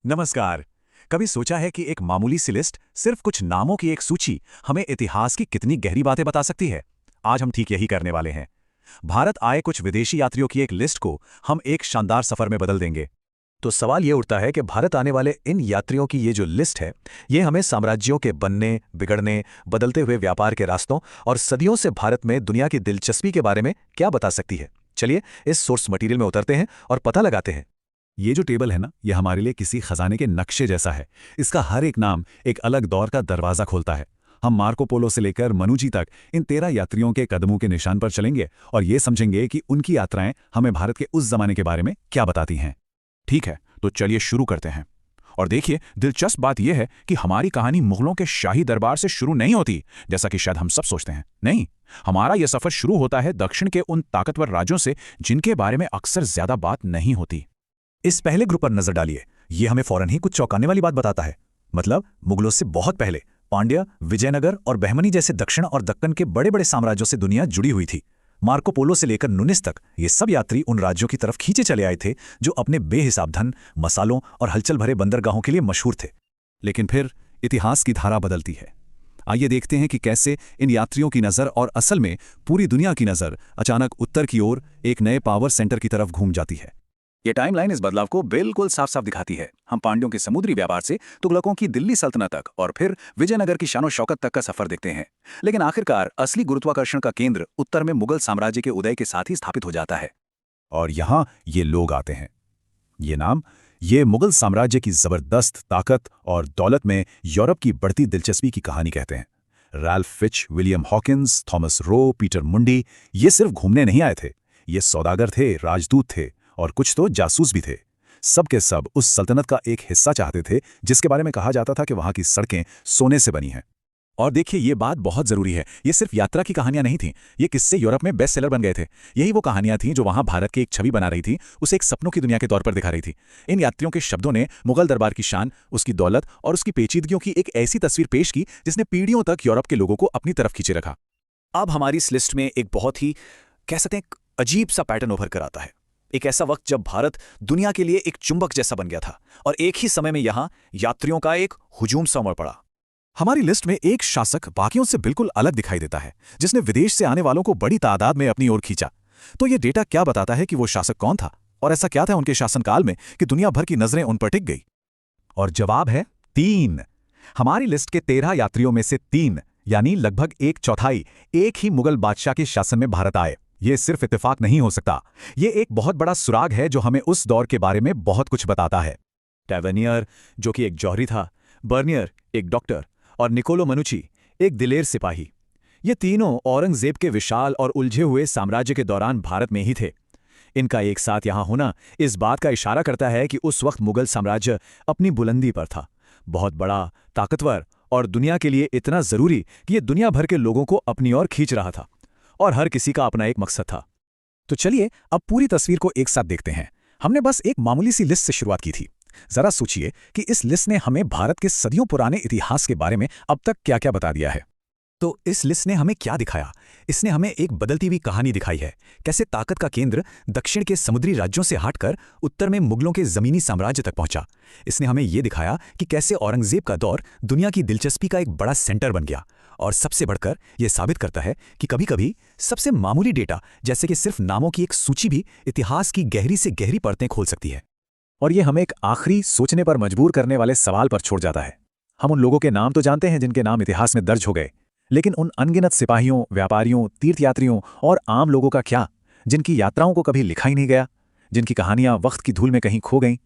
नमस्कार। कभी सोचा है कि एक मामूली सी लिस्ट, सिर्फ कुछ नामों की एक सूची, हमें इतिहास की कितनी गहरी बातें बता सकती है? आज हम ठीक यही करने वाले हैं। भारत आए कुछ विदेशी यात्रियों की एक लिस्ट को हम एक शानदार सफर में बदल देंगे। तो सवाल ये उठता है कि भारत आने वाले इन यात्रियों की ये जो लिस्ट है, ये हमें साम्राज्यों के बनने, बिगड़ने, बदलते हुए व्यापार के रास्तों और सदियों से भारत में दुनिया की दिलचस्पी के बारे में क्या बता सकती है? चलिए इस सोर्स मटेरियल में उतरते हैं और पता लगाते हैं। ये जो टेबल है ना, ये हमारे लिए किसी खजाने के नक्शे जैसा है। इसका हर एक नाम एक अलग दौर का दरवाजा खोलता है। हम मार्को पोलो से लेकर मनुजी तक इन 13 यात्रियों के कदमों के निशान पर चलेंगे और ये समझेंगे कि उनकी यात्राएं हमें भारत के उस जमाने के बारे में क्या बताती हैं। ठीक है, तो चलिए शुरू करते हैं। और देखिए, दिलचस्प बात यह है कि हमारी कहानी मुगलों के शाही दरबार से शुरू नहीं होती, जैसा कि शायद हम सब सोचते हैं। नहीं, हमारा यह सफर शुरू होता है दक्षिण के उन ताकतवर राज्यों से जिनके बारे में अक्सर ज्यादा बात नहीं होती। इस पहले ग्रुप पर नजर डालिए। ये हमें फौरन ही कुछ चौंकाने वाली बात बताता है। मतलब मुगलों से बहुत पहले पांड्य, विजयनगर और बहमनी जैसे दक्षिण और दक्कन के बड़े बड़े साम्राज्यों से दुनिया जुड़ी हुई थी। मार्को पोलो से लेकर नुनिस तक ये सब यात्री उन राज्यों की तरफ खींचे चले आए थे जो अपने बेहिसाब धन, मसालों और हलचल भरे बंदरगाहों के लिए मशहूर थे। लेकिन फिर इतिहास की धारा बदलती है। आइए देखते हैं कि कैसे इन यात्रियों की नज़र और असल में पूरी दुनिया की नज़र अचानक उत्तर की ओर एक नए पावर सेंटर की तरफ घूम जाती है। ये टाइमलाइन इस बदलाव को बिल्कुल साफ साफ दिखाती है। हम पांड्यों के समुद्री व्यापार से तुगलकों की दिल्ली सल्तनत तक और फिर विजयनगर की शानो शौकत तक का सफर देखते हैं। लेकिन आखिरकार असली गुरुत्वाकर्षण का केंद्र उत्तर में मुगल साम्राज्य के उदय के साथ ही स्थापित हो जाता है। और यहाँ ये लोग आते हैं। ये नाम, ये मुगल साम्राज्य की जबरदस्त ताकत और दौलत में यूरोप की बढ़ती दिलचस्पी की कहानी कहते हैं। Ralph Fitch, William Hawkins, Thomas Roe, Peter मुंडी, ये सिर्फ घूमने नहीं आए थे। ये सौदागर थे, राजदूत थे और कुछ तो जासूस भी थे। सब के सब उस सल्तनत का एक हिस्सा चाहते थे जिसके बारे में कहा जाता था कि वहां की सड़कें सोने से बनी हैं। और देखिए, ये बात बहुत जरूरी है। ये सिर्फ यात्रा की कहानियां नहीं थीं। ये किस्से यूरोप में बेस्ट सेलर बन गए थे। यही वो कहानियां थीं जो वहां भारत की एक छवि बना रही थी, उसे एक सपनों की दुनिया के तौर पर दिखा रही थी। इन यात्रियों के शब्दों ने मुगल दरबार की शान, उसकी दौलत और उसकी पेचीदगियों की एक ऐसी तस्वीर पेश की जिसने पीढ़ियों तक यूरोप के लोगों को अपनी तरफ खींचे रखा। अब हमारी इस लिस्ट में एक बहुत ही, कह सकते हैं, अजीब सा पैटर्न उभर कर आता है। एक ऐसा वक्त जब भारत दुनिया के लिए एक चुंबक जैसा बन गया था और एक ही समय में यहां यात्रियों का एक हुजूम सा उमड़ पड़ा। हमारी लिस्ट में एक शासक बाकियों से बिल्कुल अलग दिखाई देता है, जिसने विदेश से आने वालों को बड़ी तादाद में अपनी ओर खींचा। तो ये डेटा क्या बताता है कि वो शासक कौन था और ऐसा क्या था उनके शासनकाल में कि दुनिया भर की नजरें उन पर टिक गई? और जवाब है 3। हमारी लिस्ट के 13 यात्रियों में से 3, यानी लगभग एक चौथाई, एक ही मुगल बादशाह के शासन में भारत आए। ये सिर्फ इत्तेफाक नहीं हो सकता। ये एक बहुत बड़ा सुराग है जो हमें उस दौर के बारे में बहुत कुछ बताता है। टैवर्नियर, जो कि एक जौहरी था, बर्नियर, एक डॉक्टर, और निकोलो मनुची, एक दिलेर सिपाही, ये तीनों औरंगजेब के विशाल और उलझे हुए साम्राज्य के दौरान भारत में ही थे। इनका एक साथ यहाँ होना इस बात का इशारा करता है कि उस वक्त मुगल साम्राज्य अपनी बुलंदी पर था, बहुत बड़ा, ताकतवर और दुनिया के लिए इतना जरूरी कि ये दुनिया भर के लोगों को अपनी ओर खींच रहा था और हर किसी का अपना एक मकसद था। तो चलिए अब पूरी तस्वीर को एक साथ देखते हैं। हमने बस एक मामूली सी लिस्ट से शुरुआत की थी। जरा सोचिए कि इस लिस्ट ने हमें भारत के सदियों पुराने इतिहास के बारे में अब तक क्या क्या बता दिया है। तो इस लिस्ट ने हमें क्या दिखाया? इसने हमें एक बदलती हुई कहानी दिखाई है। कैसे ताकत का केंद्र दक्षिण के समुद्री राज्यों से हटकर उत्तर में मुगलों के जमीनी साम्राज्य तक पहुंचा। इसने हमें यह दिखाया कि कैसे औरंगजेब का दौर दुनिया की दिलचस्पी का एक बड़ा सेंटर बन गया। और सबसे बढ़कर यह साबित करता है कि कभी-कभी सबसे मामूली डेटा, जैसे कि सिर्फ नामों की एक सूची, भी इतिहास की गहरी से गहरी परतें खोल सकती है। और ये हमें एक आखिरी, सोचने पर मजबूर करने वाले सवाल पर छोड़ जाता है। हम उन लोगों के नाम तो जानते हैं जिनके नाम इतिहास में दर्ज हो गए, लेकिन उन अनगिनत सिपाहियों, व्यापारियों, तीर्थयात्रियों और आम लोगों का क्या, जिनकी यात्राओं को कभी लिखा ही नहीं गया, जिनकी कहानियां वक्त की धूल में कहीं खो गईं?